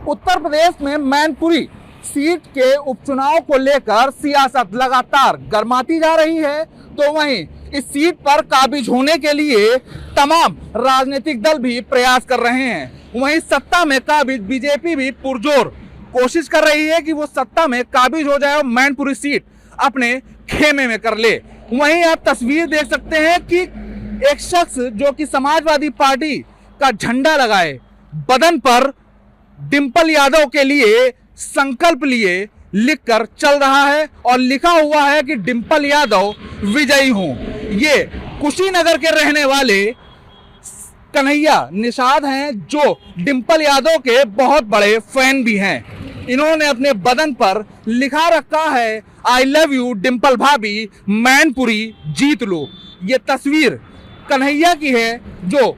उत्तर प्रदेश में मैनपुरी सीट के उपचुनाव को लेकर सियासत लगातार गर्माती जा रही है, तो वहीं इस सीट पर काबिज होने के लिए तमाम राजनीतिक दल भी प्रयास कर रहे हैं। वहीं सत्ता में काबिज बीजेपी भी पुरजोर कोशिश कर रही है कि वो सत्ता में काबिज हो जाए और मैनपुरी सीट अपने खेमे में कर ले। वहीं आप तस्वीर देख सकते हैं कि एक शख्स जो कि समाजवादी पार्टी का झंडा लगाए बदन पर डिंपल यादव के लिए संकल्प लिए लिखकर चल रहा है और लिखा हुआ है कि डिंपल यादव विजयी हूं। ये कुशीनगर के रहने वाले कन्हैया निषाद हैं जो डिंपल यादव के बहुत बड़े फैन भी हैं। इन्होंने अपने बदन पर लिखा रखा है आई लव यू डिंपल भाभी, मैनपुरी जीत लो। ये तस्वीर कन्हैया की है जो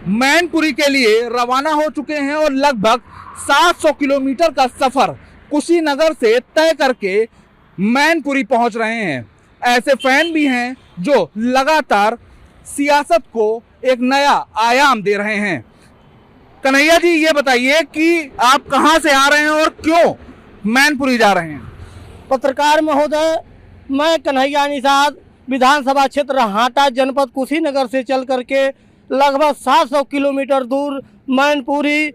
मैनपुरी के लिए रवाना हो चुके हैं और लगभग 700 किलोमीटर का सफर कुशीनगर से तय करके मैनपुरी पहुंच रहे हैं। ऐसे फैन भी हैं जो लगातार सियासत को एक नया आयाम दे रहे हैं। कन्हैया जी, ये बताइए कि आप कहां से आ रहे हैं और क्यों मैनपुरी जा रहे हैं? पत्रकार महोदय, मैं कन्हैया निषाद विधानसभा क्षेत्र हाटा जनपद कुशीनगर से चल करके लगभग 700 किलोमीटर दूर मैनपुरी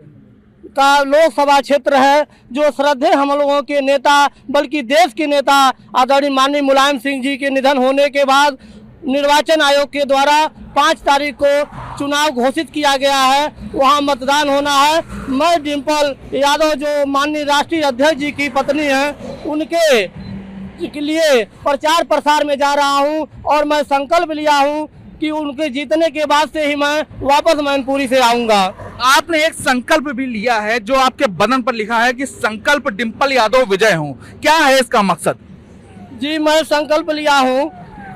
का लोकसभा क्षेत्र है, जो श्रद्धेय हम लोगों के नेता बल्कि देश के नेता आदरणीय माननीय मुलायम सिंह जी के निधन होने के बाद निर्वाचन आयोग के द्वारा 5 तारीख को चुनाव घोषित किया गया है, वहां मतदान होना है। मैं डिंपल यादव जो माननीय राष्ट्रीय अध्यक्ष जी की पत्नी हैं, उनके लिए प्रचार प्रसार में जा रहा हूं और मैं संकल्प लिया हूं कि उनके जीतने के बाद से ही मैं वापस मैनपुरी से आऊंगा। आपने एक संकल्प भी लिया है जो आपके बदन पर लिखा है कि संकल्प डिंपल यादव विजय हूं। क्या है इसका मकसद? जी, मैं संकल्प लिया हूं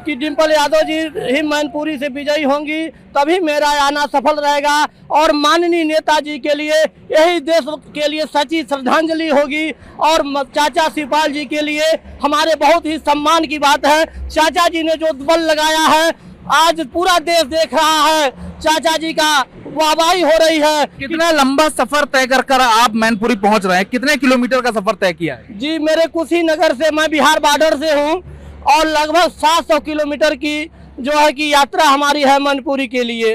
कि डिंपल यादव जी ही मैनपुरी से विजयी होंगी, तभी मेरा आना सफल रहेगा और माननीय नेताजी के लिए यही देश के लिए सच्ची श्रद्धांजलि होगी। और चाचा शिवपाल जी के लिए हमारे बहुत ही सम्मान की बात है। चाचा जी ने जो बल लगाया है, आज पूरा देश देख रहा है, चाचा जी का वाहवाही हो रही है। कितना लंबा सफर तय कर आप मैनपुरी पहुंच रहे हैं? कितने किलोमीटर का सफर तय किया है? जी, मेरे कुशीनगर से, मैं बिहार बॉर्डर से हूं और लगभग 700 किलोमीटर की जो है कि यात्रा हमारी है मैनपुरी के लिए।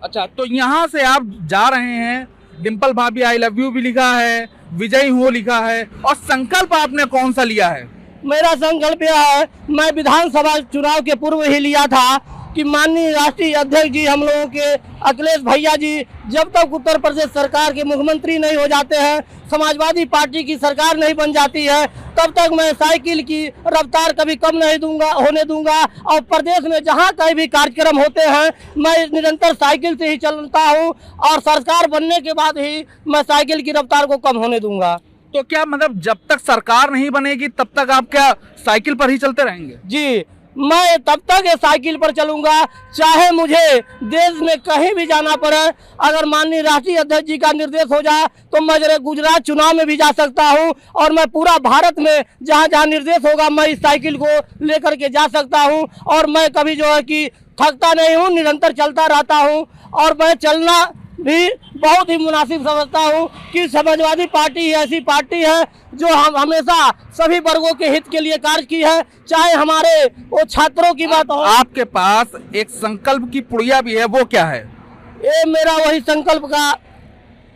अच्छा, तो यहाँ से आप जा रहे हैं, डिंपल भाभी आई लव यू भी लिखा है, विजयी हो लिखा है, और संकल्प आपने कौन सा लिया है? मेरा संकल्प यह है, मैं विधानसभा चुनाव के पूर्व ही लिया था कि माननीय राष्ट्रीय अध्यक्ष जी हम लोगों के अखिलेश भैया जी जब तक उत्तर प्रदेश सरकार के मुख्यमंत्री नहीं हो जाते हैं, समाजवादी पार्टी की सरकार नहीं बन जाती है, तब तक मैं साइकिल की रफ्तार कभी कम नहीं होने दूंगा। और प्रदेश में जहां कहीं भी कार्यक्रम होते हैं, मैं निरंतर साइकिल से ही चलता हूं और सरकार बनने के बाद ही मैं साइकिल की रफ्तार को कम होने दूंगा। तो क्या मतलब जब तक सरकार नहीं बनेगी तब तक आप क्या साइकिल पर ही चलते रहेंगे? जी, मैं तब तक ये साइकिल पर चलूंगा, चाहे मुझे देश में कहीं भी जाना पड़े। अगर माननीय राष्ट्रीय अध्यक्ष जी का निर्देश हो जाए तो मैं जरा गुजरात चुनाव में भी जा सकता हूं और मैं पूरा भारत में जहां जहां निर्देश होगा मैं इस साइकिल को लेकर के जा सकता हूं। और मैं कभी जो है कि थकता नहीं हूं, निरंतर चलता रहता हूं। और मैं चलना भी बहुत ही मुनासिब समझता हूं कि समाजवादी पार्टी ऐसी पार्टी है जो हम हमेशा सभी वर्गों के हित के लिए कार्य की है, चाहे हमारे वो छात्रों की बात हो। आपके पास एक संकल्प की पुड़िया भी है, वो क्या है? ये मेरा वही संकल्प का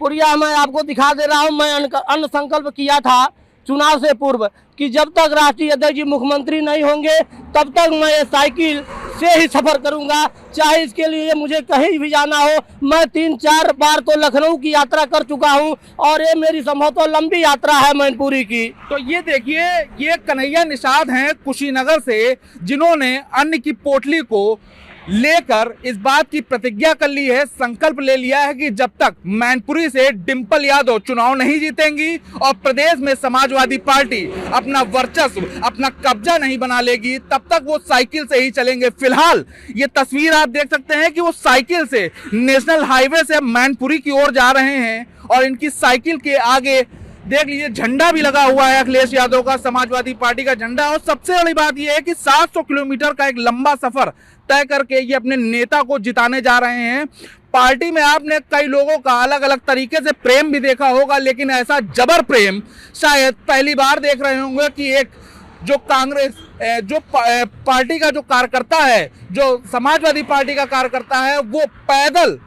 पुड़िया मैं आपको दिखा दे रहा हूँ। मैं अन्न संकल्प किया था चुनाव से पूर्व कि जब तक राष्ट्रीय अध्यक्ष जी मुख्यमंत्री नहीं होंगे तब तक मैं ये साइकिल से ही सफर करूंगा, चाहे इसके लिए मुझे कहीं भी जाना हो। मैं 3-4 बार तो लखनऊ की यात्रा कर चुका हूं और ये मेरी संभवतः लंबी यात्रा है मैनपुरी की। तो ये देखिए, ये कन्हैया निषाद हैं कुशीनगर से, जिन्होंने अन्न की पोटली को लेकर इस बात की प्रतिज्ञा कर ली है, संकल्प ले लिया है कि जब तक मैनपुरी से डिंपल यादव चुनाव नहीं जीतेंगी और प्रदेश में समाजवादी पार्टी अपना वर्चस्व, अपना कब्जा नहीं बना लेगी, तब तक वो साइकिल से ही चलेंगे। फिलहाल ये तस्वीर आप देख सकते हैं कि वो साइकिल से नेशनल हाईवे से मैनपुरी की ओर जा रहे हैं और इनकी साइकिल के आगे देख लीजिए झंडा भी लगा हुआ है अखिलेश यादव का, समाजवादी पार्टी का झंडा। और सबसे बड़ी बात यह है कि 700 किलोमीटर का एक लंबा सफर तय करके ये अपने नेता को जिताने जा रहे हैं। पार्टी में आपने कई लोगों का अलग अलग तरीके से प्रेम भी देखा होगा, लेकिन ऐसा जबर प्रेम शायद पहली बार देख रहे होंगे कि एक जो कांग्रेस जो पार्टी का जो कार्यकर्ता है, जो समाजवादी पार्टी का कार्यकर्ता है, वो पैदल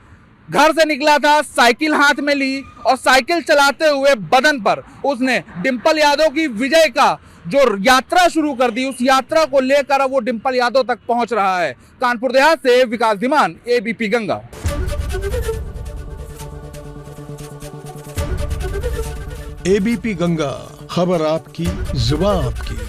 घर से निकला था, साइकिल हाथ में ली और साइकिल चलाते हुए बदन पर उसने डिंपल यादव की विजय का जो यात्रा शुरू कर दी। उस यात्रा को लेकर अब वो डिंपल यादव तक पहुंच रहा है। कानपुर देहात से विकास धीमान, एबीपी गंगा। एबीपी गंगा, खबर आपकी, जुबान आपकी।